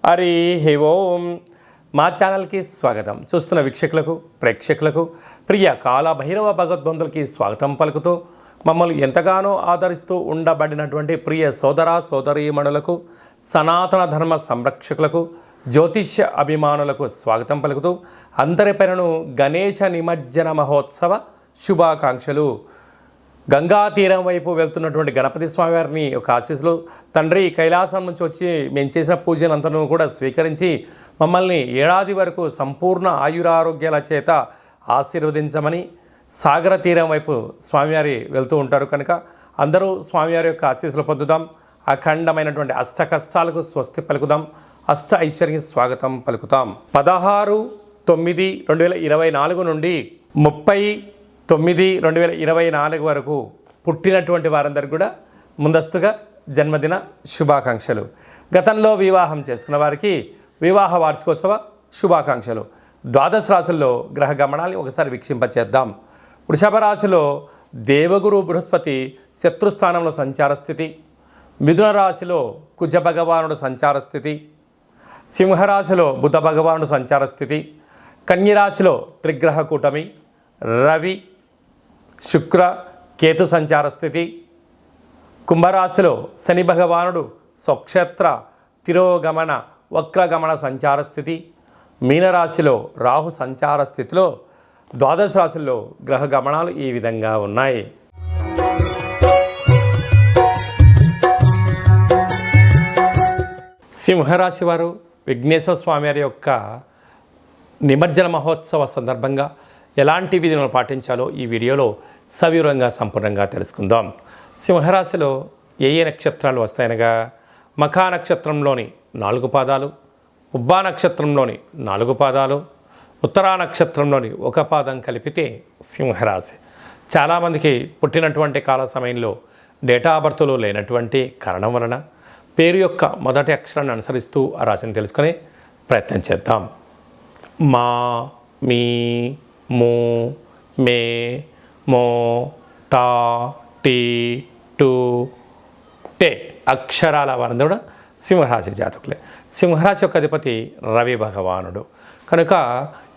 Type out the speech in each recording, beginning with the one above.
హరి ఓం. మా ఛానల్కి స్వాగతం. చూస్తున్న వీక్షకులకు ప్రేక్షకులకు ప్రియ కాలభైరవ భగవద్బంధులకి స్వాగతం పలుకుతూ మమ్మల్ని ఎంతగానో ఆదరిస్తూ ఉండబడినటువంటి ప్రియ సోదర సోదరీమణులకు సనాతన ధర్మ సంరక్షకులకు జ్యోతిష్య అభిమానులకు స్వాగతం పలుకుతూ అందరిపైనను గణేష నిమజ్జన మహోత్సవ శుభాకాంక్షలు. గంగా తీరం వైపు వెళ్తున్నటువంటి గణపతి స్వామివారిని ఒక ఆశీస్సులు. తండ్రి కైలాసం నుంచి వచ్చి మేము చేసిన పూజలంతను కూడా స్వీకరించి మమ్మల్ని ఏడాది వరకు సంపూర్ణ ఆయురారోగ్యాల చేత ఆశీర్వదించమని సాగర తీరం వైపు స్వామివారి వెళ్తూ ఉంటారు కనుక అందరూ స్వామివారి యొక్క ఆశీస్సులు పొందుదాం. అఖండమైనటువంటి అష్ట కష్టాలకు స్వస్తి పలుకుదాం. అష్ట ఐశ్వర్యం స్వాగతం పలుకుతాం. 16/9/2024 నుండి 30/9/2024 వరకు పుట్టినటువంటి వారందరికీ కూడా ముందస్తుగా జన్మదిన శుభాకాంక్షలు. గతంలో వివాహం చేసుకున్న వారికి వివాహ వార్షికోత్సవ శుభాకాంక్షలు. ద్వాదశ రాశుల్లో గ్రహ గమనాన్ని ఒకసారి వీక్షింపచేద్దాం. వృషభ రాశిలో దేవగురు బృహస్పతి శత్రుస్థానంలో సంచార స్థితి. మిథున రాశిలో కుజ భగవానుడు సంచార స్థితి. సింహరాశిలో బుధ భగవానుడు సంచార స్థితి. కన్యరాశిలో త్రిగ్రహ కూటమి రవి శుక్ర కేతు సంచార స్థితి. కుంభరాశిలో శని భగవానుడు స్వక్షేత్ర తిరోగమన వక్రగమన సంచార స్థితి. మీనరాశిలో రాహు సంచార స్థితిలో ద్వాదశ రాశుల్లో గ్రహ గమనాలు ఈ విధంగా ఉన్నాయి. సింహరాశి వారు విఘ్నేశ్వర స్వామివారి యొక్క నిమజ్జన మహోత్సవ సందర్భంగా ఎలాంటి విధులను పాటించాలో ఈ వీడియోలో సవివరంగా సంపూర్ణంగా తెలుసుకుందాం. సింహరాశిలో ఏ నక్షత్రాలు వస్తాయనగా మఖా నక్షత్రంలోని 4 పాదాలు, పుబ్బా నక్షత్రంలోని 4 పాదాలు, ఉత్తరా నక్షత్రంలోని 1 పాదం కలిపితే సింహరాశి. చాలామందికి పుట్టినటువంటి కాల సమయంలో డేటా బర్త్లు లేనటువంటి కారణం వలన పేరు యొక్క మొదటి అక్షరాన్ని అనుసరిస్తూ ఆ రాశిని తెలుసుకునే ప్రయత్నం చేద్దాం. మా, మీ, మూ, మే, మో, టా, టీ, టు, టే అక్షరాల వారందరూ కూడా సింహరాశి జాతకులే. సింహరాశి యొక్క అధిపతి రవి భగవానుడు కనుక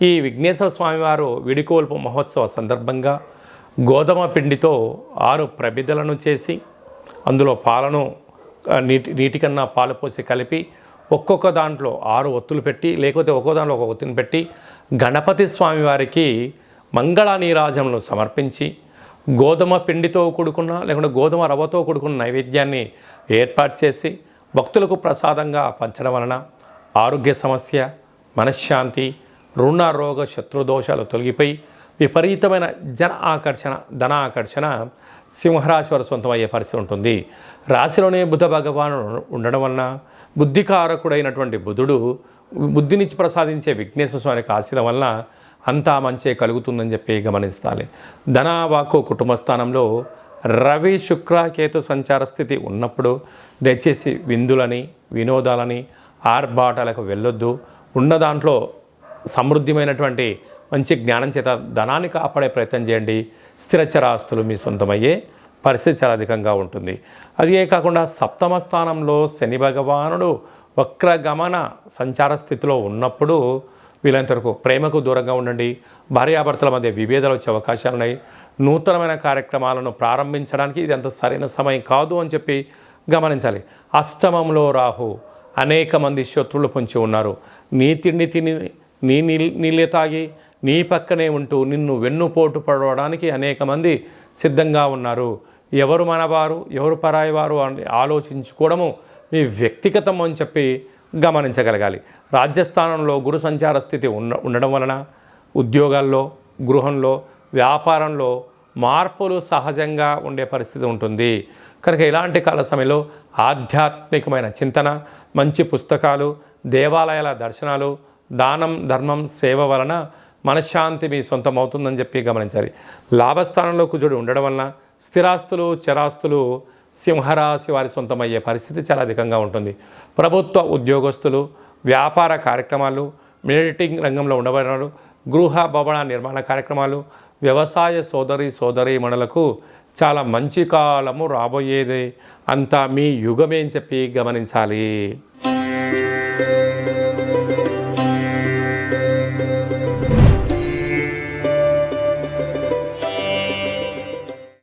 ఈ విఘ్నేశ్వర స్వామివారు విడికోల్పు మహోత్సవ సందర్భంగా గోధుమ పిండితో 6 ప్రమిదలను చేసి అందులో పాలను నీటి కన్నా పాలు పోసి కలిపి ఒక్కొక్క దాంట్లో 6 ఒత్తులు పెట్టి లేకపోతే ఒక్కో దాంట్లో ఒక ఒత్తిని పెట్టి గణపతి స్వామివారికి మంగళ నీరాజనలు సమర్పించి గోధుమ పిండితో కూడుకున్న లేకుంటే గోధుమ రవ్వతో కూడుకున్న నైవేద్యాన్ని ఏర్పాటు చేసి భక్తులకు ప్రసాదంగా పంచడం వలన ఆరోగ్య సమస్య, మనశ్శాంతి, రుణ రోగ శత్రుదోషాలు తొలగిపోయి విపరీతమైన ధన ఆకర్షణ సింహరాశి వారు సొంతమయ్యే పరిస్థితి ఉంటుంది. రాశిలోనే బుధ భగవానుడు ఉండడం వలన బుద్ధికారకుడైనటువంటి బుధుడు బుద్ధినిచ్చి ప్రసాదించే విఘ్నేశ్వర స్వామికి ఆశీర్వాదం వలన అంతా మంచే కలుగుతుందని చెప్పి గమనించాలి. ధనవాకు కుటుంబ స్థానంలో రవి శుక్ర కేతు సంచార స్థితి ఉన్నప్పుడు దయచేసి విందులని వినోదాలని ఆర్భాటాలకు వెళ్ళొద్దు. ఉన్న దాంట్లో సమృద్ధిమైనటువంటి మంచి జ్ఞానం చేత ధనాన్ని కాపాడే ప్రయత్నం చేయండి. స్థిరచర ఆస్తులు మీ సొంతమయ్యే పరిస్థితి చాలా అధికంగా ఉంటుంది. అదే కాకుండా సప్తమ స్థానంలో శని భగవానుడు వక్రగమన సంచార స్థితిలో ఉన్నప్పుడు వీలైనంత వరకు ప్రేమకు దూరంగా ఉండండి. భార్యాభర్తల మధ్య విభేదాలు వచ్చే అవకాశాలు ఉన్నాయి. నూతనమైన కార్యక్రమాలను ప్రారంభించడానికి ఇది అంత సరైన సమయం కాదు అని చెప్పి గమనించాలి. అష్టమంలో రాహు అనేక మంది శత్రువులు పొంచి ఉన్నారు. నీ తిండి తిని నీ నీళ్ళే తాగి నీ పక్కనే ఉంటూ నిన్ను వెన్నుపోటు పడవడానికి అనేక మంది సిద్ధంగా ఉన్నారు. ఎవరు మనవారు ఎవరు పరాయి వారు అని ఆలోచించుకోవడము మీ వ్యక్తిగతం అని చెప్పి గమనించగలగాలి. రాజ్యస్థానంలో గురు సంచార స్థితి ఉండడం వలన ఉద్యోగాల్లో, గృహంలో, వ్యాపారంలో మార్పులు సహజంగా ఉండే పరిస్థితి ఉంటుంది. కనుక ఇలాంటి కాల సమయంలో ఆధ్యాత్మికమైన చింతన, మంచి పుస్తకాలు, దేవాలయాల దర్శనాలు, దానం ధర్మం సేవ వలన మనశ్శాంతి మీ సొంతం అవుతుందని చెప్పి గమనించాలి. లాభస్థానంలో కుజుడు ఉండడం వలన స్థిరాస్తులు చరాస్తులు సింహరాశి వారి సొంతమయ్యే పరిస్థితి చాలా అధికంగా ఉంటుంది. ప్రభుత్వ ఉద్యోగస్తులు, వ్యాపార కార్యక్రమాలు, మిలిటరీ రంగంలో ఉండబడినారు, గృహ భవన నిర్మాణ కార్యక్రమాలు, వ్యవసాయ సోదరీమణులకు చాలా మంచి కాలము రాబోయేది. అంతా మీ యుగమే అని చెప్పి గమనించాలి.